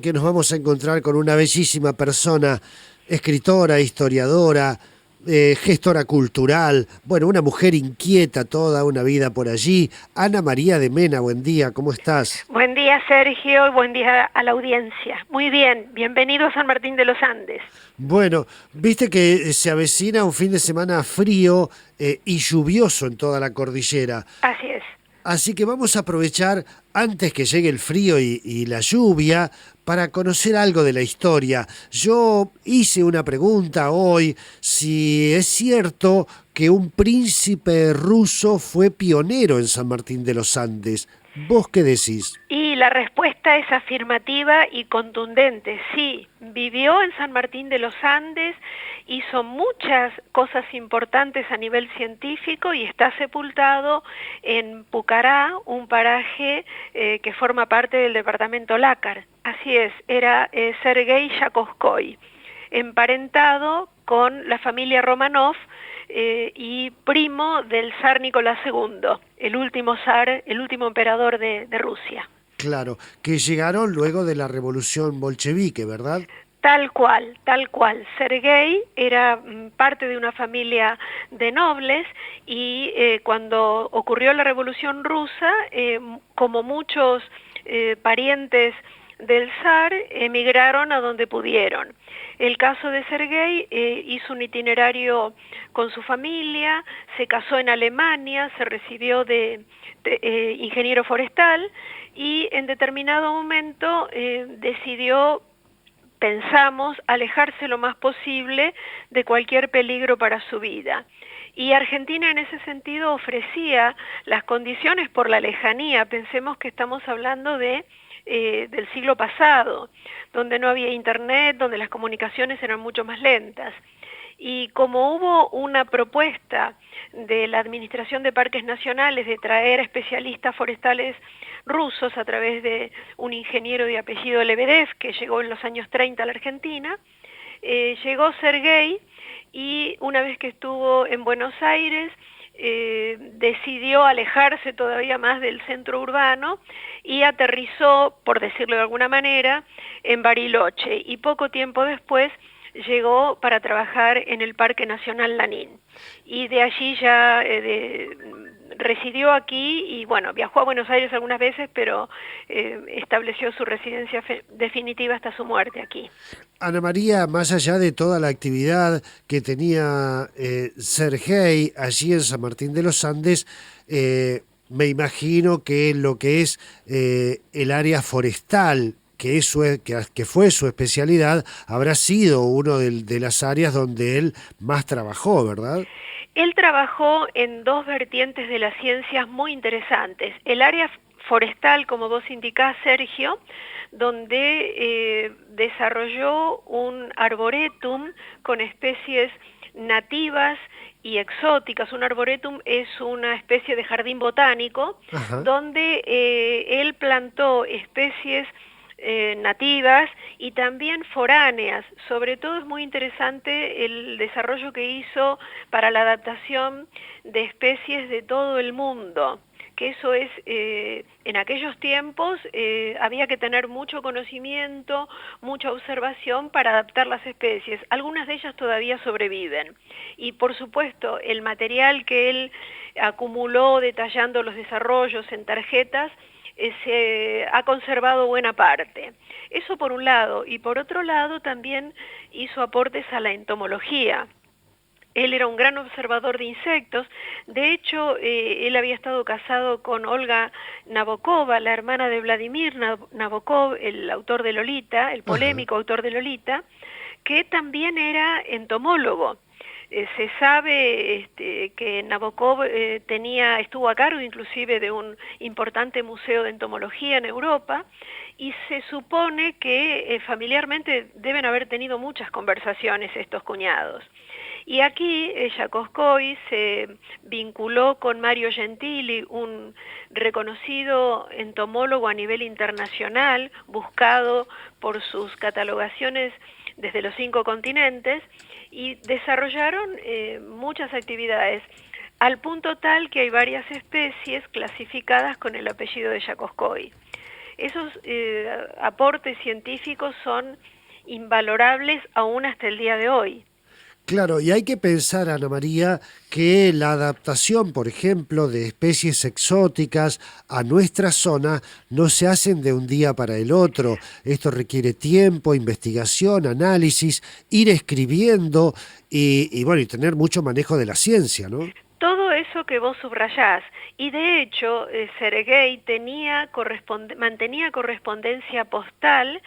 Que nos vamos a encontrar con una bellísima persona, escritora, historiadora, gestora cultural, bueno, una mujer inquieta toda una vida por allí. Ana María de Mena, buen día, ¿cómo estás? Buen día, Sergio, buen día a la audiencia. Muy bien, bienvenido a San Martín de los Andes. Bueno, viste que se avecina un fin de semana frío y lluvioso en toda la cordillera. Así es. Así que vamos a aprovechar antes que llegue el frío y la lluvia para conocer algo de la historia. Yo hice una pregunta hoy, si es cierto que un príncipe ruso fue pionero en San Martín de los Andes. ¿Vos qué decís? Y la respuesta es afirmativa y contundente. Sí, vivió en San Martín de los Andes, hizo muchas cosas importantes a nivel científico y está sepultado en Pucará, un paraje que forma parte del departamento Lácar. Así es, era Sergei Yakovskoy, emparentado con la familia Romanov, y primo del zar Nicolás II, el último zar, el último emperador de Rusia. Claro, que llegaron luego de la revolución bolchevique, ¿verdad? Tal cual, tal cual. Sergei era parte de una familia de nobles y cuando ocurrió la Revolución Rusa, como muchos parientes del zar, emigraron a donde pudieron. El caso de Sergei, hizo un itinerario con su familia, se casó en Alemania, se recibió de ingeniero forestal y en determinado momento decidió, pensamos, alejarse lo más posible de cualquier peligro para su vida. Y Argentina en ese sentido ofrecía las condiciones por la lejanía. Pensemos que estamos hablando del siglo pasado, donde no había internet, donde las comunicaciones eran mucho más lentas. Y como hubo una propuesta de la Administración de Parques Nacionales de traer especialistas forestales rusos a través de un ingeniero de apellido Lebedev, que llegó en los años 30 a la Argentina, llegó Sergei y una vez que estuvo en Buenos Aires, decidió alejarse todavía más del centro urbano y aterrizó, por decirlo de alguna manera, en Bariloche, y poco tiempo después llegó para trabajar en el Parque Nacional Lanín, y de allí ya residió aquí y bueno, viajó a Buenos Aires algunas veces, pero estableció su residencia definitiva hasta su muerte aquí. Ana María, más allá de toda la actividad que tenía Sergei allí en San Martín de los Andes, me imagino que lo que es el área forestal, que fue su especialidad, habrá sido uno de las áreas donde él más trabajó, ¿verdad? Él trabajó en dos vertientes de las ciencias muy interesantes. El área forestal, como vos indicás, Sergio, donde desarrolló un arboretum con especies nativas y exóticas. Un arboretum es una especie de jardín botánico, Ajá. donde él plantó especies nativas y también foráneas. Sobre todo es muy interesante el desarrollo que hizo para la adaptación de especies de todo el mundo, que eso es, en aquellos tiempos había que tener mucho conocimiento, mucha observación para adaptar las especies. Algunas de ellas todavía sobreviven. Y por supuesto, el material que él acumuló detallando los desarrollos en tarjetas, se ha conservado buena parte. Eso por un lado, y por otro lado también hizo aportes a la entomología. Él era un gran observador de insectos. De hecho, él había estado casado con Olga Nabokova, la hermana de Vladimir Nabokov, el autor de Lolita, el Ajá. polémico autor de Lolita, que también era entomólogo. Se sabe que Nabokov estuvo a cargo inclusive de un importante museo de entomología en Europa, y se supone que familiarmente deben haber tenido muchas conversaciones estos cuñados. Y aquí Yakovskoy se vinculó con Mario Gentili, un reconocido entomólogo a nivel internacional, buscado por sus catalogaciones desde los 5 continentes, y desarrollaron muchas actividades, al punto tal que hay varias especies clasificadas con el apellido de Yakovskoy. Esos aportes científicos son invalorables aún hasta el día de hoy. Claro, y hay que pensar, Ana María, que la adaptación, por ejemplo, de especies exóticas a nuestra zona no se hacen de un día para el otro. Esto requiere tiempo, investigación, análisis, ir escribiendo bueno, y tener mucho manejo de la ciencia, ¿no? Todo eso que vos subrayás, y de hecho Sergei mantenía correspondencia postal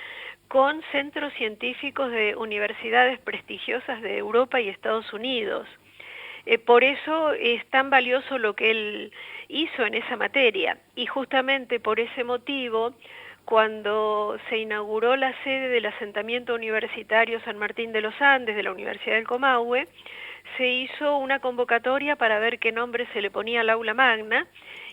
con centros científicos de universidades prestigiosas de Europa y Estados Unidos. Por eso es tan valioso lo que él hizo en esa materia, y justamente por ese motivo, cuando se inauguró la sede del asentamiento universitario San Martín de los Andes de la Universidad del Comahue, se hizo una convocatoria para ver qué nombre se le ponía al aula magna,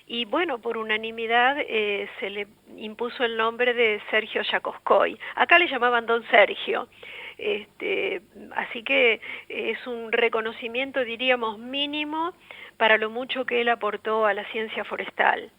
y bueno, por unanimidad se le impuso el nombre de Sergio Jakovskoy. Acá le llamaban Don Sergio. Así que es un reconocimiento, diríamos, mínimo para lo mucho que él aportó a la ciencia forestal.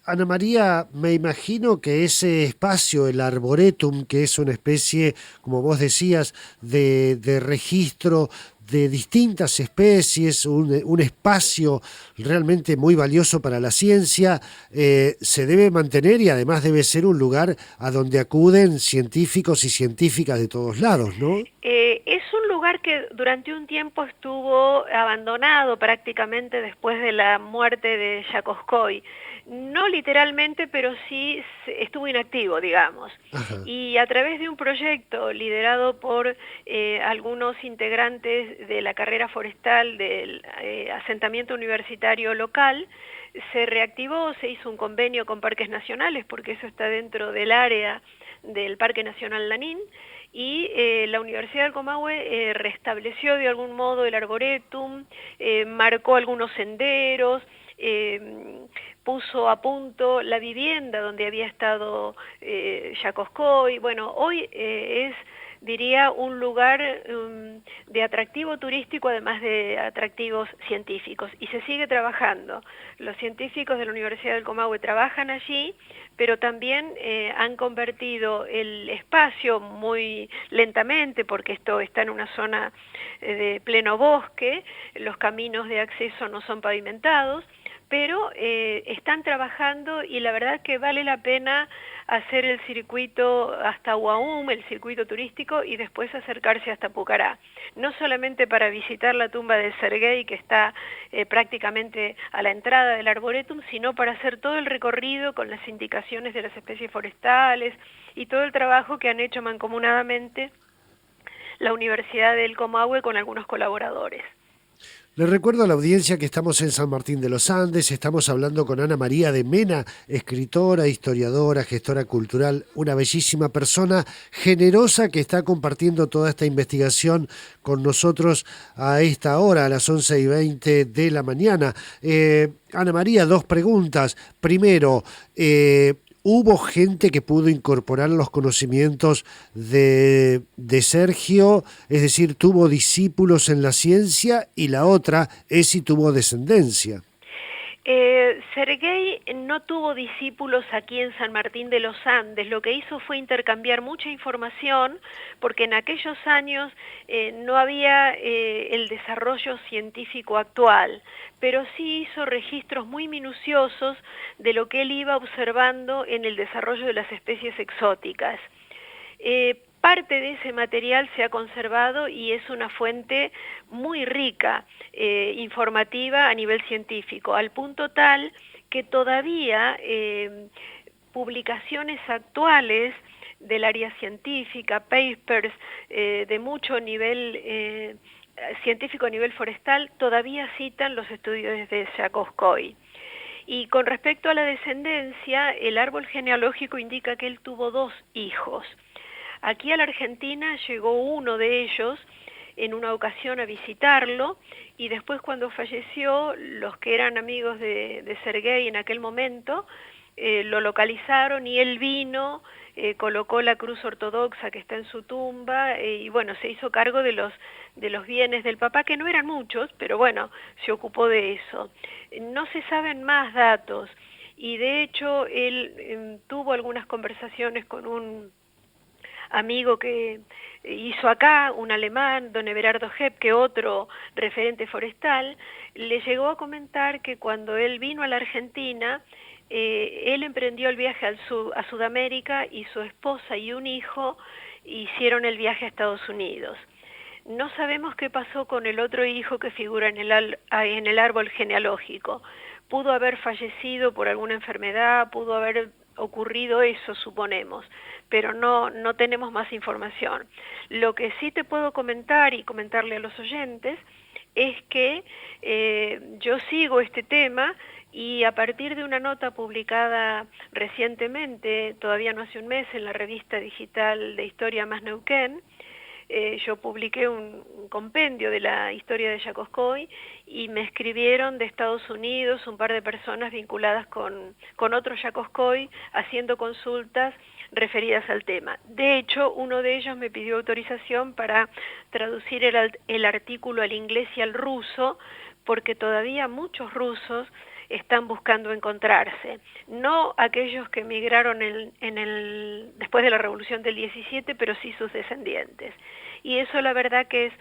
Ana María, me imagino que ese espacio, el arboretum, que es una especie, como vos decías, de registro de distintas especies, un espacio realmente muy valioso para la ciencia, se debe mantener y además debe ser un lugar a donde acuden científicos y científicas de todos lados, ¿no? Es un lugar que durante un tiempo estuvo abandonado prácticamente después de la muerte de Jakovskoy. No literalmente, pero sí estuvo inactivo, digamos. Ajá. Y a través de un proyecto liderado por algunos integrantes de la carrera forestal del asentamiento universitario local, se reactivó, se hizo un convenio con parques nacionales, porque eso está dentro del área del Parque Nacional Lanín, y la Universidad del Comahue restableció de algún modo el arboretum, marcó algunos senderos, puso a punto la vivienda donde había estado Jakovskoy. Bueno, hoy es, diría, un lugar de atractivo turístico, además de atractivos científicos, y se sigue trabajando. Los científicos de la Universidad del Comahue trabajan allí, pero también han convertido el espacio muy lentamente, porque esto está en una zona de pleno bosque, los caminos de acceso no son pavimentados, pero están trabajando, y la verdad que vale la pena hacer el circuito hasta Huaum, el circuito turístico, y después acercarse hasta Pucará. No solamente para visitar la tumba de Sergei, que está prácticamente a la entrada del arboretum, sino para hacer todo el recorrido con las indicaciones de las especies forestales y todo el trabajo que han hecho mancomunadamente la Universidad del Comahue con algunos colaboradores. Les recuerdo a la audiencia que estamos en San Martín de los Andes, estamos hablando con Ana María de Mena, escritora, historiadora, gestora cultural, una bellísima persona generosa que está compartiendo toda esta investigación con nosotros a esta hora, a las 11:20 de la mañana. Ana María, dos preguntas. Primero, ¿hubo gente que pudo incorporar los conocimientos de Sergio? Es decir, ¿tuvo discípulos en la ciencia? Y la otra es si tuvo descendencia. Sergei no tuvo discípulos aquí en San Martín de los Andes. Lo que hizo fue intercambiar mucha información, porque en aquellos años no había el desarrollo científico actual, pero sí hizo registros muy minuciosos de lo que él iba observando en el desarrollo de las especies exóticas. Parte de ese material se ha conservado y es una fuente muy rica, informativa a nivel científico, al punto tal que todavía publicaciones actuales del área científica, papers de mucho nivel científico a nivel forestal, todavía citan los estudios de Jakovskoy. Y con respecto a la descendencia, el árbol genealógico indica que él tuvo 2 hijos. Aquí a la Argentina llegó uno de ellos en una ocasión a visitarlo, y después, cuando falleció, los que eran amigos de Sergei en aquel momento lo localizaron, y él vino, colocó la cruz ortodoxa que está en su tumba, y bueno, se hizo cargo de los bienes del papá, que no eran muchos, pero bueno, se ocupó de eso. No se saben más datos. y de hecho él tuvo algunas conversaciones con un amigo que hizo acá, un alemán, don Everardo Hepp, que otro referente forestal, le llegó a comentar que cuando él vino a la Argentina, él emprendió el viaje a Sudamérica y su esposa y un hijo hicieron el viaje a Estados Unidos. No sabemos qué pasó con el otro hijo que figura en el árbol genealógico. Pudo haber fallecido por alguna enfermedad, pudo haber ocurrido eso, suponemos, pero no tenemos más información. Lo que sí te puedo comentar y comentarle a los oyentes es que yo sigo este tema y a partir de una nota publicada recientemente, todavía no hace un mes, en la revista digital de Historia Más Neuquén, yo publiqué un compendio de la historia de Yacoscoy y me escribieron de Estados Unidos un par de personas vinculadas con otro Yacoscoy haciendo consultas referidas al tema. De hecho, uno de ellos me pidió autorización para traducir el artículo al inglés y al ruso, porque todavía muchos rusos están buscando encontrarse, no aquellos que emigraron después de la Revolución del 17, pero sí sus descendientes. Y eso la verdad que es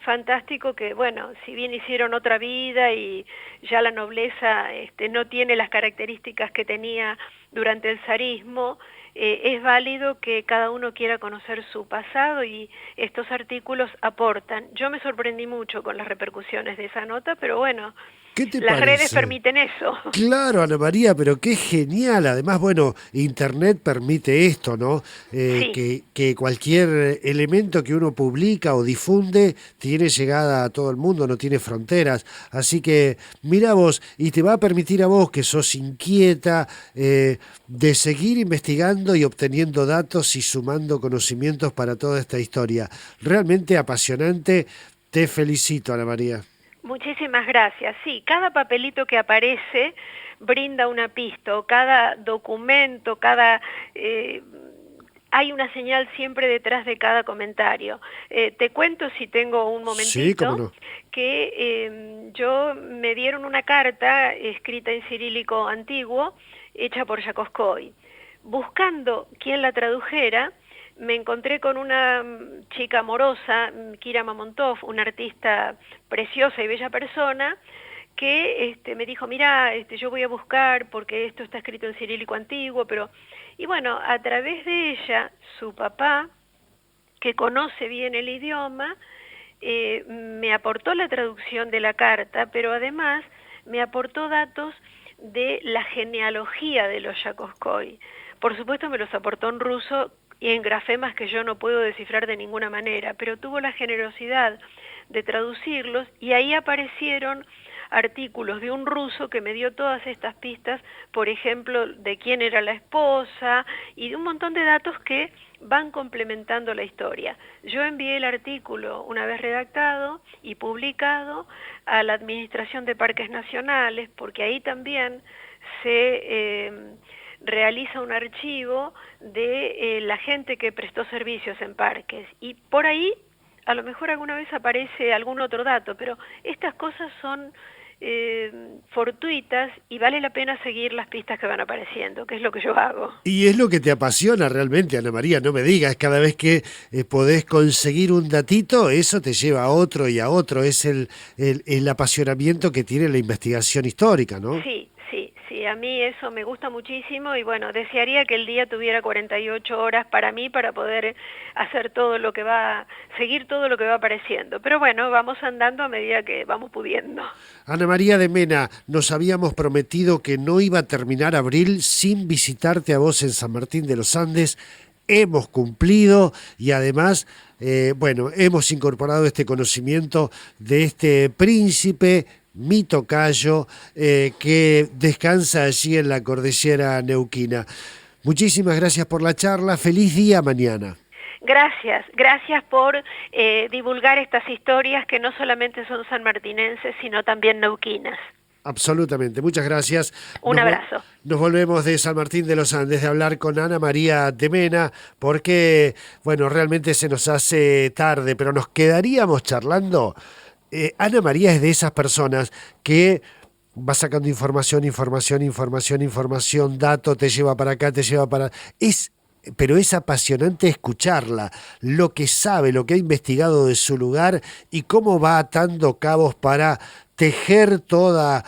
fantástico, que bueno, si bien hicieron otra vida y ya la nobleza no tiene las características que tenía durante el zarismo, es válido que cada uno quiera conocer su pasado y estos artículos aportan. Yo me sorprendí mucho con las repercusiones de esa nota, pero bueno, ¿Qué te las parece? redes permiten eso. Claro, Ana María, pero qué genial. Además, bueno, Internet permite esto, ¿no? Sí. Que cualquier elemento que uno publica o difunde tiene llegada a todo el mundo, no tiene fronteras. Así que, mira vos, y te va a permitir a vos, que sos inquieta, de seguir investigando y obteniendo datos y sumando conocimientos para toda esta historia. Realmente apasionante. Te felicito, Ana María. Muchísimas gracias. Sí, cada papelito que aparece brinda una pista, o cada documento, hay una señal siempre detrás de cada comentario. Te cuento, si tengo un momentito, Sí, cómo no. que yo me dieron una carta escrita en cirílico antiguo, hecha por Yacoscoy. Buscando quién la tradujera, me encontré con una chica amorosa, Kira Mamontov, una artista preciosa y bella persona, que me dijo, mira, yo voy a buscar porque esto está escrito en cirílico antiguo, pero... Y bueno, a través de ella, su papá, que conoce bien el idioma, me aportó la traducción de la carta, pero además me aportó datos de la genealogía de los Yacoscoy. Por supuesto me los aportó en ruso y en grafemas que yo no puedo descifrar de ninguna manera, pero tuvo la generosidad de traducirlos y ahí aparecieron artículos de un ruso que me dio todas estas pistas, por ejemplo, de quién era la esposa y de un montón de datos que van complementando la historia. Yo envié el artículo una vez redactado y publicado a la Administración de Parques Nacionales, porque ahí también se realiza un archivo de la gente que prestó servicios en parques, y por ahí a lo mejor alguna vez aparece algún otro dato, pero estas cosas son fortuitas y vale la pena seguir las pistas que van apareciendo, que es lo que yo hago. Y es lo que te apasiona realmente, Ana María, no me digas, cada vez que podés conseguir un datito, eso te lleva a otro y a otro, es el apasionamiento que tiene la investigación histórica, ¿no? Sí, sí, sí, a mí eso me gusta muchísimo y bueno, desearía que el día tuviera 48 horas para mí para poder hacer todo lo que va, seguir todo lo que va apareciendo. Pero bueno, vamos andando a medida que vamos pudiendo. Ana María de Mena, nos habíamos prometido que no iba a terminar abril sin visitarte a vos en San Martín de los Andes. Hemos cumplido y además, bueno, hemos incorporado este conocimiento de este príncipe, mi tocayo, que descansa allí en la cordillera neuquina. Muchísimas gracias por la charla. Feliz día mañana. Gracias por divulgar estas historias que no solamente son sanmartinenses, sino también neuquinas. Absolutamente, muchas gracias. Un abrazo. Nos volvemos de San Martín de los Andes de hablar con Ana María de Mena, porque, bueno, realmente se nos hace tarde, pero nos quedaríamos charlando. Ana María es de esas personas que va sacando información, dato, te lleva para acá, te lleva para... Pero es apasionante escucharla, lo que sabe, lo que ha investigado de su lugar y cómo va atando cabos para tejer toda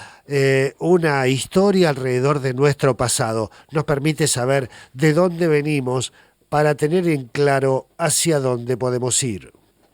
una historia alrededor de nuestro pasado. Nos permite saber de dónde venimos para tener en claro hacia dónde podemos ir.